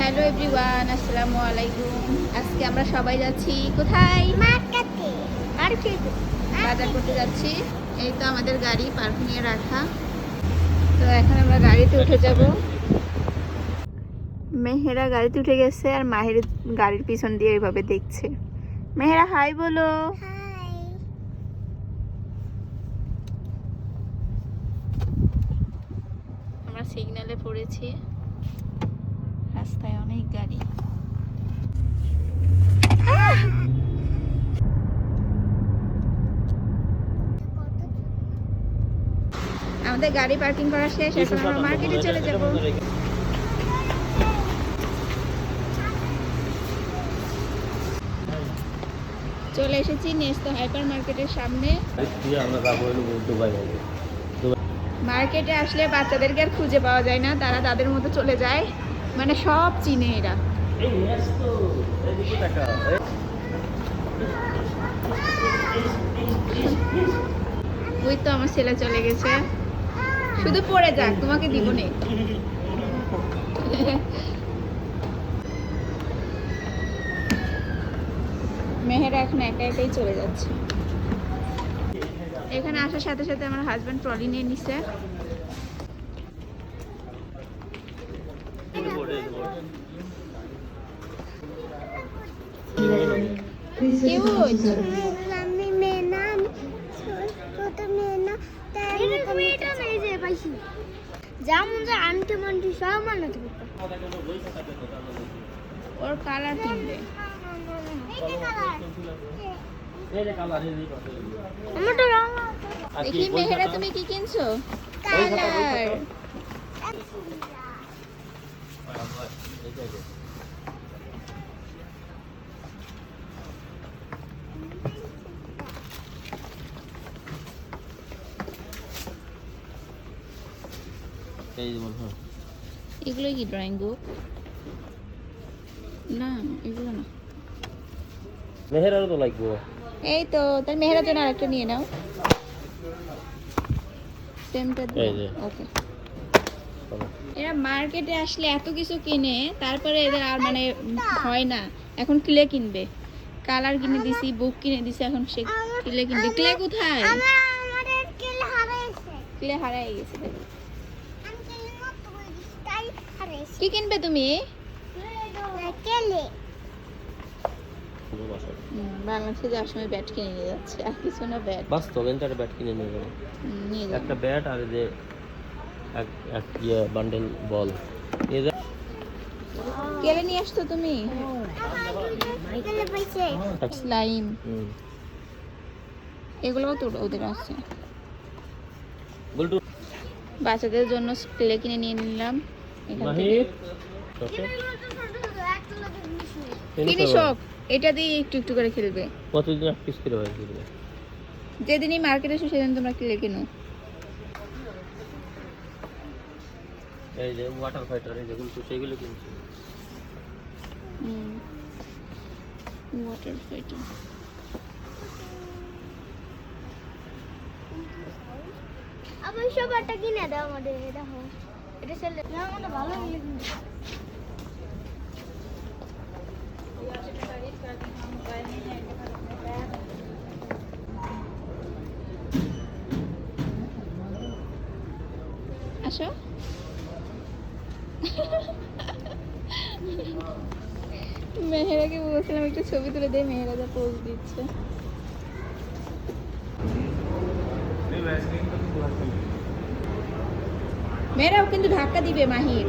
Hello everyone, আসসালামু আলাইকুম। আজকে আমরা সবাই যাচ্ছি কোথায়? মার্কেটে। মার্কেটে বাজার করতে যাচ্ছি। এই তো আমাদের গাড়ি পার্কিংয়ে রাখা। তো এখন আমরা গাড়িতে উঠে যাব। মেহেরা গাড়িতে উঠে গেছে আর মাহির গাড়ির পিছন দিয়ে এইভাবে দেখছে। মেহেরা হাই বলো। হাই। আমরা সিগন্যালে পড়েছি, রাস্তায় অনেক গাড়ি। আমাদের গাড়ি পার্কিং করা শেষ, এখন আমরা মার্কেটে চলে যাব। চলে এসেছি নেস্তো হাইপার মার্কেটের সামনে। মার্কেটে আসলে বাচ্চাদেরকে আর খুঁজে পাওয়া যায় না, তারা তাদের মতো চলে যায়, মানে সব চিনে এরা। ওই তো আমার ছেলে চলে গেছে, শুধু পড়ে যাক, তোমাকে দিব নে। মেহেরা এখন একা একাই চলে যাচ্ছে। এখানে আসার সাথে সাথে আমার হাজবেন্ড ট্রলি নিয়ে নিছে। যেমন যে আনতে মানতে সব বানাতে পারতো। ওর কালার কিনবে। দেখি মেহেরা তুমি কি কিনছো? কালার। এগুলো কি ড্রয়িং বুক? না এগুলো না। মেহেরারও তো লাগবে। এই তো তার মেহেরার জন্য আরেকটা নিয়ে নাও। সেমটা এই যে। ওকে। এরা মার্কেটে আসলে এত কিছু কিনে, তারপরে এদের আর মানে হয় না। এখন ক্লে কিনবে, কালার কিনে দিছি, বুক কিনে দিছি, এখন সে ক্লে কিনবে। ক্লে কোথায়? আমাদের কিল হারাইছে। ক্লে হারাই গেছে। আমি কিল মত করে দিছি, তাই হারাইছে। কি কিনবে তুমি? কেলে। বাংলাদেশে যাওয়ার সময় ব্যাট কিনে নিয়ে যাচ্ছে, আর কিছু না, ব্যাট। বাস্তব এন্টার ব্যাট কিনে নিয়ে যাবো। নিয়ে যাবে। একটা ব্যাট আর এই যে এক ইয়ে বান্ডেল বল নিয়ে যা। কেলে নিয়ে আসতো তুমি? কেলে পাইছে। স্লাইম, এগুলোও তো ওদের আছে। বলটু বাচ্চাদের জন্য ক্লে কিনে নিয়ে নিলাম এখান থেকে। মাহির ফিনিশ হোক, এটা দিয়ে একটু একটু করে খেলবে। কতদিন এক পিস করে হয়েছিল? যেদিনই মার্কেটে এসো সেদিন তোমরা ক্লে কিনো। এই যে ওয়াটার ফাইটার, এই যেগুলো তো সেগুলো কিনছি। Water fighter. আবার সবারটা কিনে দাও আমাদের। দেখো এটা ছেলে না, আমাদের ভালো লাগে কিন্তু। আসো। মেহেরাকে বলছিলাম একটা ছবি তুলে দে, মেহেরা যা পোজ দিচ্ছে। মেয়েরাও কিন্তু ধাক্কা দিবে মাহির।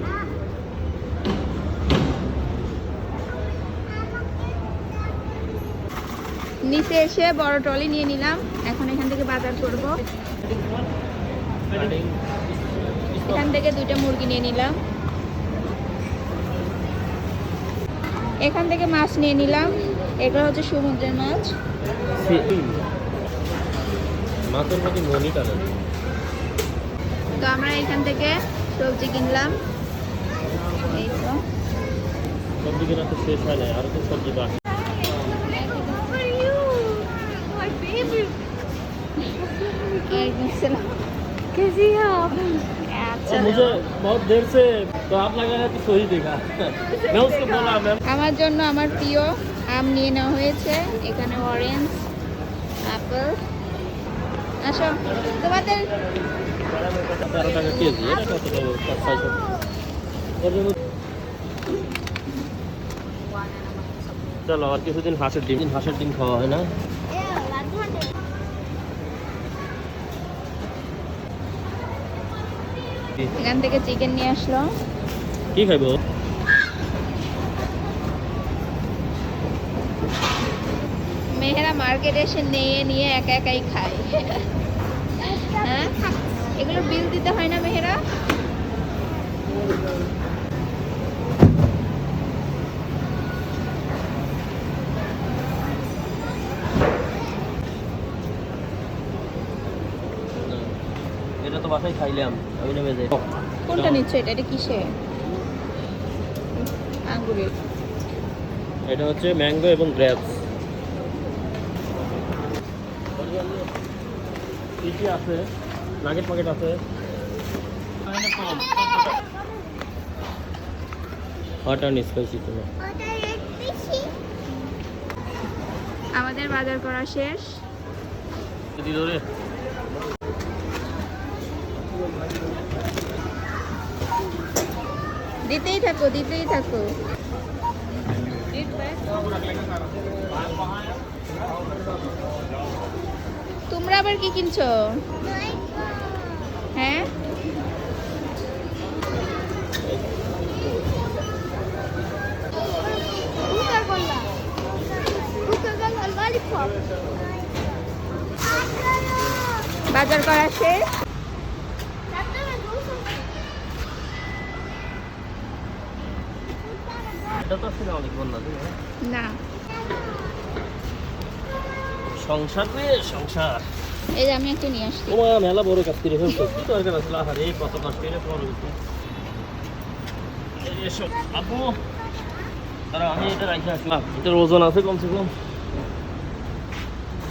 নিচে এসে বড় ট্রলি নিয়ে নিলাম, এখন এখান থেকে বাজার করব। এখান থেকে 2টা মুরগি নিয়ে নিলাম, এখান থেকে মাছ নিয়ে নিলাম। এগুলো হচ্ছে সমুদ্রের মাছ। মাছের মধ্যে মনি টানে। তো আমরা এখান থেকে সবজি কিনলাম। এই তো সবজি কেনা তো শেষ হয় না, আরো তো সবজি বাকি। ওয়ালাইকুম আসসালাম। कैसी हो आप? আচ্ছা मुझे बहुत देर से तो आप लगा रहा तो सही देखा मैं उसको बोला मैम আমার জন্য আমার প্রিয় আম নিয়ে নেওয়া হয়েছে, এখানে অরেঞ্জ, অ্যাপল। আসো তোমাদের 13 টাকা কেজি এটা কত টাকা 600 এর জন্য চলো আর কিছুদিন হাঁসের ডিম খাওয়া হয় না এখান থেকে চিকেন নিয়ে আসলো। কি খাইবো মেহেরা মার্কেটে এসে নিয়ে একা একাই খায়। হ্যাঁ, এগুলো বিল দিতে হয় না মেহেরা? এটা তো বাসায় খাইলাম আমি নেমে যাই কোনটা নিচ্ছ? এটা কিসে? আঙ্গুরের। এটা হচ্ছে ম্যাঙ্গো এবং গ্রেপস কি কি আছে নাগেট প্যাকেট আছে হট অ্যান্ড স্পাইসি কোনো আমাদের বাজার করা শেষ। দিল রে দিতেই থাকো। তোমরা আবার কি কিনছো? হ্যাঁ, বাজার করা শেষ। এটা তো আসলে অনেক বন্যা না, সংসার রে সংসার এই যে আমি একটা নিয়ে আসছি। তোমার মেলা বড় কাজ করে ফেলছো কি দরকার আসলে আরে কত কষ্ট করে পড়ো এসো আপু তারা আমি এটা রাখি আসলাম এটার ওজন আছে কমসে কম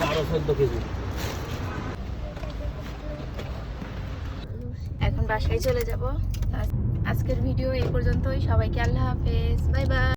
12-14 কেজি এখন বাসায় চলে যাব। আজকের ভিডিও এই পর্যন্তই। সবাইকে আল্লাহ হাফেজ, বাই বাই।